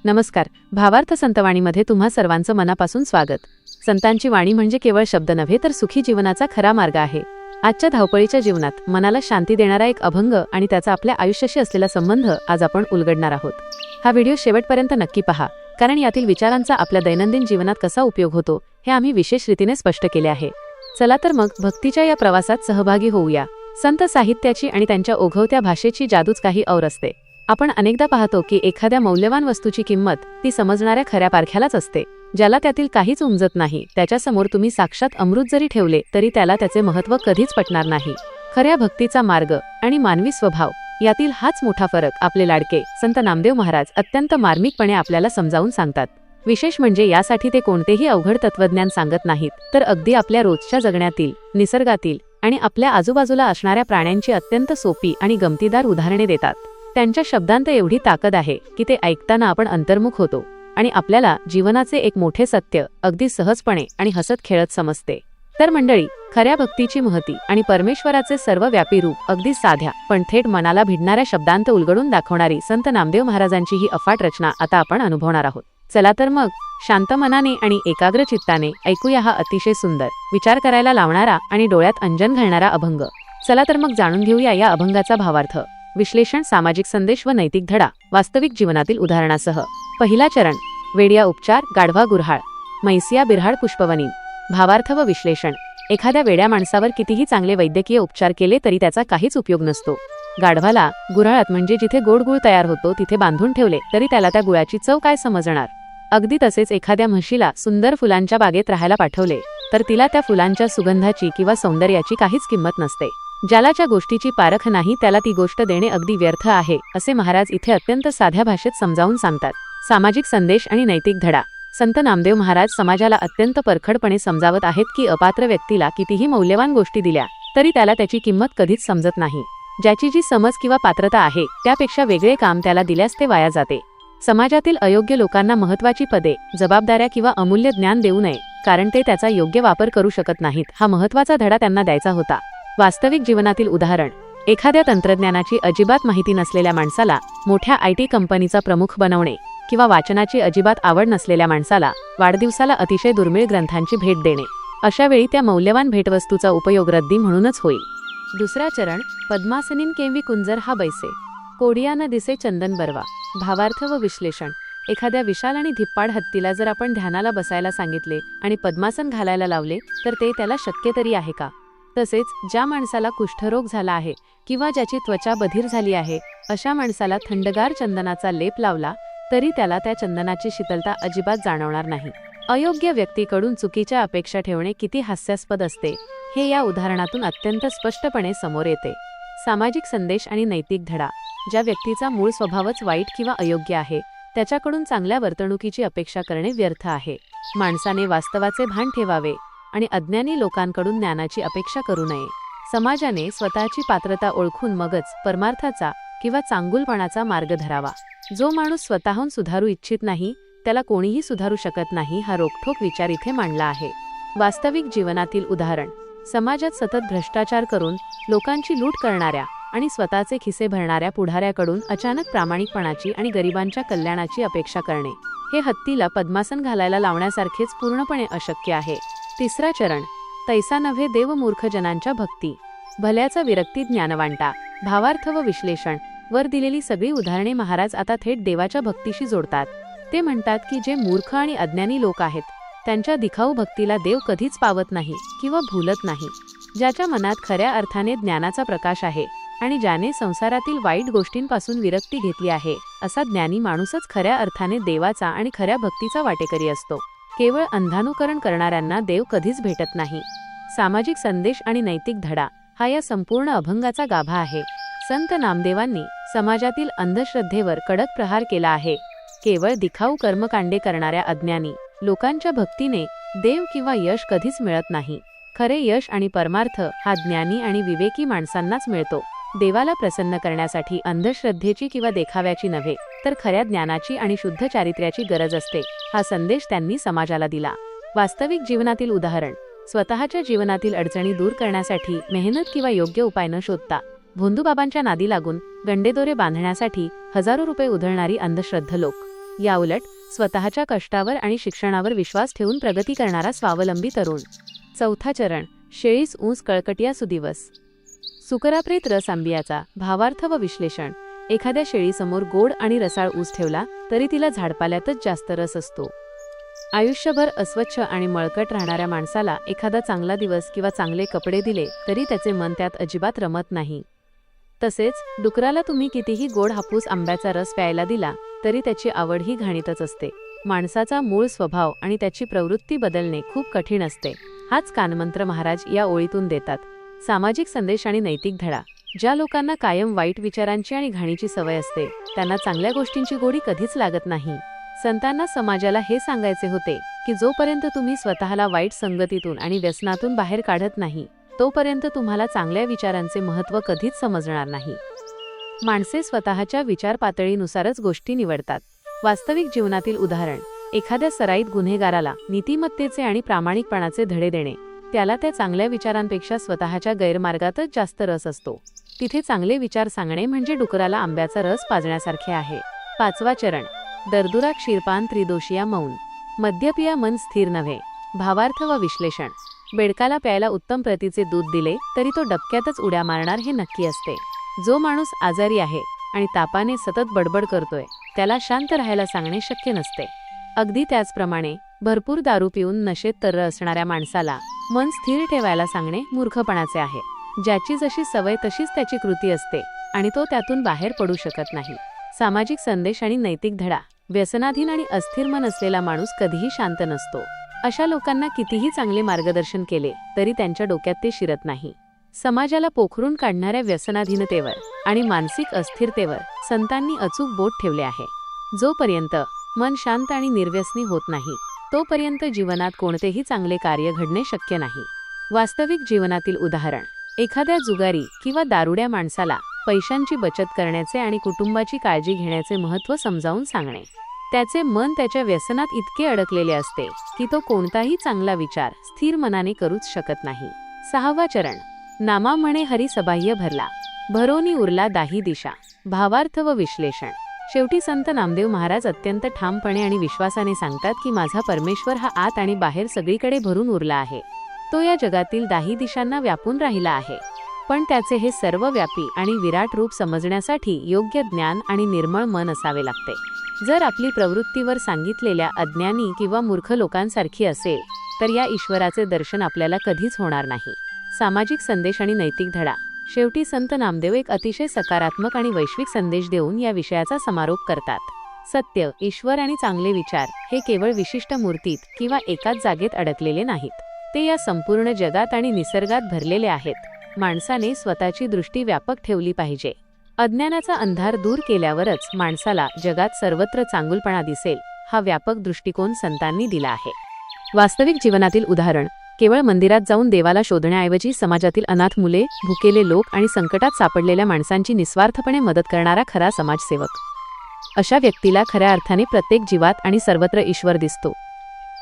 नमस्कार. भावार्थ संतवाणीमध्ये तुम्हा सर्वांचं मनापासून स्वागत. संतांची वाणी म्हणजे केवळ शब्द नव्हे तर सुखी जीवनाचा खरा मार्ग आहे. आजच्या धावपळीच्या जीवनात मनाला शांती देणारा एक अभंग आणि त्याचा आपल्या आयुष्याशी असलेला संबंध आज आपण उलगडणार आहोत. हा व्हिडिओ शेवटपर्यंत नक्की पहा, कारण यातील विचारांचा आपल्या दैनंदिन जीवनात कसा उपयोग होतो हे आम्ही विशेष रीतीने स्पष्ट केले आहे. चला तर मग भक्तीच्या या प्रवासात सहभागी होऊया. संत साहित्याची आणि त्यांच्या ओघवत्या भाषेची जादूच काही और असते. आपण अनेकदा पाहतो की एखाद्या मौल्यवान वस्तूची किंमत ती समजणाऱ्या खऱ्या पारख्यालाच असते. ज्याला त्यातील काहीच उमजत नाही त्याच्यासमोर तुम्ही साक्षात अमृत जरी ठेवले तरी त्याला त्याचे महत्त्व कधीच पटणार नाही. खऱ्या भक्तीचा मार्ग आणि मानवी स्वभाव यातील हाच मोठा फरक आपले लाडके संत नामदेव महाराज अत्यंत मार्मिकपणे आपल्याला समजावून सांगतात. विशेष म्हणजे यासाठी ते कोणतेही अवघड तत्वज्ञान सांगत नाहीत, तर अगदी आपल्या रोजच्या जगण्यातील, निसर्गातील आणि आपल्या आजूबाजूला असणाऱ्या प्राण्यांची अत्यंत सोपी आणि गमतीदार उदाहरणे देतात. त्यांच्या शब्दांत एवढी ताकद आहे की ते ऐकताना आपण अंतर्मुख होतो आणि आपल्याला जीवनाचे एक मोठे सत्य अगदी सहजपणे आणि हसत खेळत समजते. तर मंडळी, खऱ्या भक्तीची महती आणि परमेश्वराचे सर्वव्यापी रूप अगदी साध्या पण थेट मनाला भिडणाऱ्या शब्दांत उलगडून दाखवणारी संत नामदेव महाराजांची ही अफाट रचना आता आपण अनुभवणार आहोत. चला तर मग शांत मनाने आणि एकाग्र चित्ताने ऐकूया हा अतिशय सुंदर, विचार करायला लावणारा आणि डोळ्यात अंजन घालणारा अभंग. चला तर मग जाणून घेऊया या अभंगाचा भावार्थ, विश्लेषण, सामाजिक संदेश व नैतिक धडा वास्तविक जीवनातील उदाहरणासह. पहिला चरण, वेडिया उपचार, गाढवा गुऱ्हाळ, मैसिया बिऱ्हाड पुष्पवनी. भावार्थ व विश्लेषण. एखाद्या वेड्या माणसावर कितीही चांगले वैद्यकीय उपचार केले तरी त्याचा काहीच उपयोग नसतो. गाढवाला गुऱ्हाळात म्हणजे जिथे गोड गुळ तयार होतो तिथे बांधून ठेवले तरी त्याला त्या गुळाची चव काय समजणार. अगदी तसेच एखाद्या म्हशीला सुंदर फुलांच्या बागेत राहायला पाठवले तर तिला त्या फुलांच्या सुगंधाची किंवा सौंदर्याची काहीच किंमत नसते. ज्याला ज्या गोष्टीची पारख नाही त्याला ती गोष्ट देणे अगदी व्यर्थ आहे, असे महाराज इथे अत्यंत साध्या भाषेत समजावून सांगतात. सामाजिक संदेश आणि नैतिक धडा. संत नामदेव महाराज समाजाला अत्यंत परखडपणे समजावत आहेत की अपात्र व्यक्तीला कितीही मौल्यवान गोष्टी दिल्या तरी त्याला त्याची किंमत कधीच समजत नाही. ज्याची जी समज किंवा पात्रता आहे त्यापेक्षा वेगळे काम त्याला दिल्यास ते वाया जाते. समाजातील अयोग्य लोकांना महत्त्वाची पदे, जबाबदाऱ्या किंवा अमूल्य ज्ञान देऊ नये, कारण ते त्याचा योग्य वापर करू शकत नाहीत. हा महत्त्वाचा धडा त्यांना द्यायचा होता. वास्तविक जीवनातील उदाहरण. एखाद्या तंत्रज्ञानाची अजिबात माहिती नसलेल्या माणसाला मोठ्या IT कंपनीचा प्रमुख बनवणे किंवा वाचनाची अजिबात आवड नसलेल्या माणसाला वाढदिवसाला अतिशय दुर्मिळ ग्रंथांची भेट देणे, अशा वेळी त्या मौल्यवान भेटवस्तूचा उपयोग रद्दी म्हणूनच होईल. दुसरा चरण, पद्मासनीन केंवी कुंजर हा बैसे, कोडिया न दिसे चंदन बरवा. भावार्थ व विश्लेषण. एखाद्या विशाल आणि धिप्पाड हत्तीला जर आपण ध्यानाला बसायला सांगितले आणि पद्मासन घालायला लावले तर ते त्याला शक्य तरी आहे का? तसेच ज्या माणसाला कुष्ठरोग झाला आहे किंवा ज्याची त्वचा बधीर झाली आहे अशा माणसाला थंडगार चंदनाचा लेप लावला तरी त्याला त्या चंदनाची शीतलता अजिबात जाणवणार नाही. अयोग्य व्यक्तीकडून चुकीच्या अपेक्षा ठेवणे किती हास्यास्पद असते हे या उदाहरणातून अत्यंत स्पष्टपणे समोर येते. सामाजिक संदेश आणि नैतिक धडा. ज्या व्यक्तीचा मूळ स्वभावच वाईट किंवा अयोग्य आहे त्याच्याकडून चांगल्या वर्तणुकीची अपेक्षा करणे व्यर्थ आहे. माणसाने वास्तवाचे भान ठेवावे आणि अज्ञानी लोकांकडून ज्ञानाची अपेक्षा करू नये. समाजाने स्वतःची पात्रता ओळखून मगच परमार्थाचा किंवा चांगुलपणाचा मार्ग धरावा. जो माणूस स्वतःहून सुधारू इच्छित नाही त्याला कोणीही सुधारू शकत नाही, हा रोखठोक विचार इथे मांडला आहे. वास्तविक जीवनातील उदाहरण. समाजात सतत भ्रष्टाचार करून लोकांची लूट करणाऱ्या आणि स्वतःचे खिसे भरणाऱ्या पुढाऱ्याकडून अचानक प्रामाणिकपणाची आणि गरिबांच्या कल्याणाची अपेक्षा करणे हे हत्तीला पद्मासन घालायला लावण्यासारखेच पूर्णपणे अशक्य आहे. तिसरा चरण, तैसा नव्हे देव मूर्ख जनांच्या भक्ती, भल्याचा विरक्ती ज्ञानवांटा. भावार्थ व विश्लेषण. वर दिलेली सगळी उदाहरणे महाराज आता थेट देवाच्या भक्तीशी जोडतात. ते म्हणतात की जे मूर्ख आणि अज्ञानी लोक आहेत त्यांच्या दिखाऊ भक्तीला देव कधीच पावत नाही किंवा भूलत नाही. ज्याच्या मनात खऱ्या अर्थाने ज्ञानाचा प्रकाश आहे आणि ज्याने संसारातील वाईट गोष्टींपासून विरक्ती घेतली आहे असा ज्ञानी माणूसच खऱ्या अर्थाने देवाचा आणि खऱ्या भक्तीचा वाटेकरी असतो. केवळ अंधानुकरण करणाऱ्यांना देव कधीच भेटत नाही. सामाजिक संदेश आणि नैतिक धडा हा या संपूर्ण अभंगाचा गाभा आहे. संत नामदेवांनी समाजातील अंधश्रद्धेवर कडक प्रहार केला आहे. केवळ दिखाऊ कर्मकांडे करणाऱ्या अज्ञानी लोकांच्या भक्तीने देव किंवा यश कधीच मिळत नाही. खरे यश आणि परमार्थ हा ज्ञानी आणि विवेकी माणसांनाच मिळतो. देवाला प्रसन्न करण्यासाठी अंधश्रद्धेची किंवा देखाव्याची नव्हे तर खऱ्या ज्ञानाची आणि शुद्ध चारित्र्याची गरज असते, हा संदेश त्यांनी समाजाला दिला. वास्तविक जीवनातील उदाहरण. स्वतःच्या जीवनातील अडचणी दूर करण्यासाठी मेहनत किंवा योग्य उपाय न शोधता भोंदूबाबांच्या नादी लागून गंडेदोरे बांधण्यासाठी हजारो रुपये उधळणारी अंधश्रद्ध लोक. याउलट स्वतःच्या कष्टावर आणि शिक्षणावर विश्वास ठेवून प्रगती करणारा स्वावलंबी तरुण. चौथा चरण, शेळीस ऊस कळकटिया सुदिवस. सुकराप्रेत रस आंबियाचा. भावार्थ व विश्लेषण. एखाद्या शेळीसमोर गोड आणि रसाळ ऊस ठेवला तरी तिला झाडपाल्यातच जास्त रस असतो. आयुष्यभर अस्वच्छ आणि मळकट राहणाऱ्या माणसाला एखादा चांगला दिवस किंवा चांगले कपडे दिले तरी त्याचे मन त्यात अजिबात रमत नाही. तसेच डुकराला तुम्ही कितीही गोड हापूस आंब्याचा रस प्यायला दिला तरी त्याची आवड ही घाणीतच असते. माणसाचा मूळ स्वभाव आणि त्याची प्रवृत्ती बदलणे खूप कठीण असते. हाच कानमंत्र महाराज या ओळीतून देतात. सामाजिक संदेश आणि नैतिक धडा. ज्या लोकांना कायम वाईट विचारांची आणि घाणीची सवय असते त्यांना चांगल्या गोष्टींची गोडी कधीच लागत नाही. संतांना समाजाला हे सांगायचे होते की जोपर्यंत तुम्ही स्वतःला वाईट संगतीतून आणि व्यसनातून बाहेर काढत नाही तोपर्यंत तुम्हाला चांगल्या विचारांचे महत्त्व कधीच समजणार नाही. माणसे स्वतःच्या विचार पातळीनुसारच गोष्टी निवडतात. वास्तविक जीवनातील उदाहरण. एखाद्या सराईत गुन्हेगाराला नीतिमत्तेचे आणि प्रामाणिकपणाचे धडे देणे. त्याला त्या चांगल्या विचारांपेक्षा स्वतःच्या गैरमार्गातच जास्त रस असतो. तिथे चांगले विचार सांगणे म्हणजे डुकराला आंब्याचा रस पाजण्यासारखे आहे. पाचवा चरण, दर्दुरा क्षीरपान त्रिदोषिया मौन. मद्यपिया मन स्थिर नव्हे. भावार्थ व विश्लेषण. बेडकाला प्यायला उत्तम प्रतीचे दूध दिले तरी तो डबक्यातच उड्या मारणार हे नक्की असते. जो माणूस आजारी आहे आणि तापाने सतत बडबड करतोय त्याला शांत राहायला सांगणे शक्य नसते. अगदी त्याचप्रमाणे भरपूर दारू पिऊन नशेत तर्र असणाऱ्या माणसाला मन स्थिर ठेवायला सांगणे मूर्खपणाचे आहे. ज्याची जशी सवय तशीच त्याची कृती असते आणि तो त्यातून बाहेर पडू शकत नाही. सामाजिक संदेश आणि नैतिक धडा. व्यसनाधीन आणि अस्थिर मन असलेला माणूस कधीही शांत नसतो. अशा लोकांना कितीही चांगले मार्गदर्शन केले तरी त्यांच्या डोक्यात ते शिरत नाही. समाजाला पोखरून काढणाऱ्या व्यसनाधीनतेवर आणि मानसिक अस्थिरतेवर संतांनी अचूक बोट ठेवले आहे. जोपर्यंत मन शांत आणि निर्व्यसनी होत नाही तोपर्यंत जीवनात कोणतेही चांगले कार्य घडणे शक्य नाही. वास्तविक जीवनातील उदाहरण. एखाद्या जुगारी किंवा दारुड्या माणसाला पैशांची बचत करण्याचे आणि कुटुंबाची काळजी घेण्याचे महत्त्व समजावून सांगणे. त्याचे मन त्याच्या व्यसनात इतके अडकलेले असते की तो कोणताही चांगला विचार स्थिर मनाने करूच शकत नाही. सहावा चरण, नामा म्हणे हरी सबाह्य भरला. भरोनी उरला दाही दिशा. भावार्थ व विश्लेषण. शेवटी संत नामदेव महाराज अत्यंत ठामपणे आणि विश्वासाने सांगतात की माझा परमेश्वर हा आत आणि बाहेर सगळीकडे भरून उरला आहे. तो या जगातील दाही दिशांना व्यापून राहिला आहे. पण त्याचे हे सर्वव्यापी आणि विराट रूप समजण्यासाठी योग्य ज्ञान आणि निर्मळ मन असावे लागते. जर आपली प्रवृत्तीवर सांगितलेल्या अज्ञानी किंवा मूर्ख लोकांसारखी असेल तर या ईश्वराचे दर्शन आपल्याला कधीच होणार नाही. सामाजिक संदेश आणि नैतिक धडा. शेवटी संत नामदेव एक अतिशय सकारात्मक आणि वैश्विक संदेश देऊन या विषयाचा समारोप करतात. सत्य, ईश्वर आणि चांगले विचार हे केवळ विशिष्ट मूर्तीत किंवा एकाच जागेत अडकलेले नाहीत. ते या संपूर्ण जगात आणि निसर्गात भरलेले आहेत. माणसाने स्वतःची दृष्टी व्यापक ठेवली पाहिजे. अज्ञानाचा अंधार दूर केल्यावरच माणसाला जगात सर्वत्र चांगुलपणा दिसेल हा व्यापक दृष्टिकोन संतांनी दिला आहे. वास्तविक जीवनातील उदाहरण. केवळ मंदिरात जाऊन देवाला शोधण्याऐवजी समाजातील अनाथ मुले, भुकेले लोक आणि संकटात सापडलेल्या माणसांची निस्वार्थपणे मदत करणारा खरा समाजसेवक. अशा व्यक्तीला खऱ्या अर्थाने प्रत्येक जीवात आणि सर्वत्र ईश्वर दिसतो.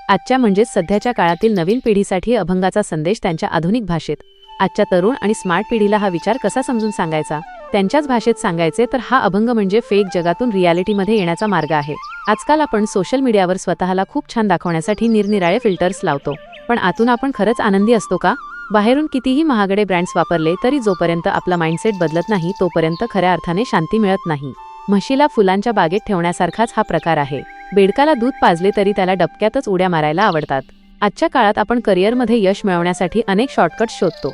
आजच्या म्हणजेच सध्याच्या काळातील नवीन पिढीसाठी अभंगाचा संदेश त्यांच्या आधुनिक भाषेत. आजच्या तरुण आणि स्मार्ट पिढीला हा विचार कसा समजून सांगायचा, त्यांच्याच भाषेत सांगायचे तर हा अभंग म्हणजे फेक जगातून रियालिटीमध्ये येण्याचा मार्ग आहे. आजकाल आपण सोशल मीडियावर स्वतःला खूप छान दाखवण्यासाठी निरनिराळे फिल्टर्स लावतो, पण आतून आपण खरंच आनंदी असतो का? बाहेरून कितीही महागडे ब्रँड्स वापरले तरी जोपर्यंत आपला माइंडसेट बदलत नाही तोपर्यंत खऱ्या अर्थाने शांती मिळत नाही. म्हशीला फुलांच्या बागेत ठेवण्यासारखाच हा प्रकार आहे. बेडकाला दूध पाजले तरी त्याला डबक्यातच उड्या मारायला आवडतात. आजच्या काळात आपण करिअरमध्ये यश मिळवण्यासाठी अनेक शॉर्टकट्स शोधतो,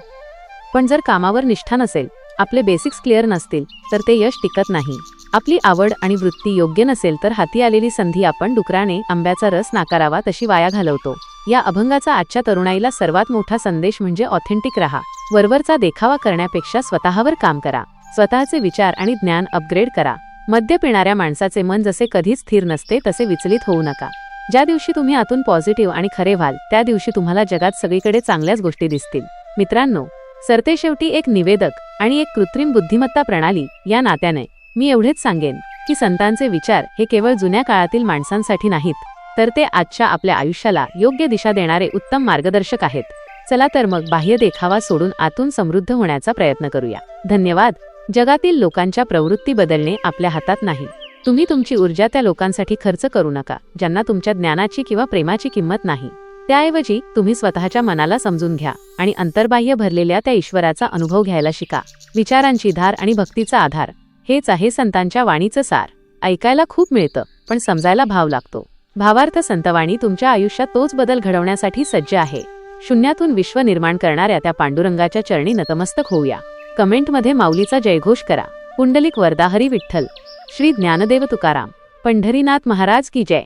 पण जर कामावर निष्ठा नसेल, आपले बेसिक्स क्लिअर नसतील तर ते यश टिकत नाही. आपली आवड आणि वृत्ती योग्य नसेल तर हाती आलेली संधी आपण डुकराने आंब्याचा रस नाकारावा तशी वाया घालवतो. या अभंगाचा आजच्या तरुणाईला सर्वात मोठा संदेश म्हणजे ऑथेंटिक राहा. वरवरचा देखावा करण्यापेक्षा स्वतःवर काम करा. स्वतःचे विचार आणि ज्ञान अपग्रेड करा. मद्य पिणाऱ्या माणसाचे मन जसे कधीच स्थिर नसते तसे विचलित होऊ नका. ज्या दिवशी तुम्ही आतून पॉझिटिव्ह आणि खरे व्हाल त्या दिवशी तुम्हाला जगात सगळीकडे चांगल्याच गोष्टी दिसतील. मित्रांनो, सरतेशेवटी एक निवेदक आणि एक कृत्रिम बुद्धिमत्ता प्रणाली या नात्याने मी एवढेच सांगेन की संतांचे विचार हे केवळ जुन्या काळातील माणसांसाठी नाहीत, तर ते आजच्या आपल्या आयुष्याला योग्य दिशा देणारे उत्तम मार्गदर्शक आहेत. चला तर मग बाह्य देखावा सोडून आतून समृद्ध होण्याचा प्रयत्न करूया. धन्यवाद. जगातील लोकांच्या प्रवृत्ती बदलणे आपल्या हातात नाही, तुम्ही तुमची ऊर्जा त्या लोकांसाठी खर्च करू नका ज्यांना तुमच्या ज्ञानाची किंवा प्रेमाची किंमत नाही. त्याऐवजी तुम्ही स्वतःच्या मनाला समजून घ्या आणि अंतर्बाह्य भरलेल्या त्या ईश्वराचा अनुभव घ्यायला शिका. विचारांची धार आणि भक्तीचा आधार हेच आहे संतांच्या वाणीचं सार. ऐकायला खूप मिळतं पण समजायला भाव लागतो. भावार्थ संतवाणी तुमच्या आयुष्यात तोच बदल घडवण्यासाठी सज्ज आहे. शून्यातून विश्व निर्माण करणाऱ्या त्या पांडुरंगाच्या चरणी नतमस्तक होऊया. कमेंटमध्ये माऊलीचा जयघोष करा. पुंडलिक वरदा हरी विठ्ठल. श्री ज्ञानदेव तुकाराम. पंढरीनाथ महाराज की जय.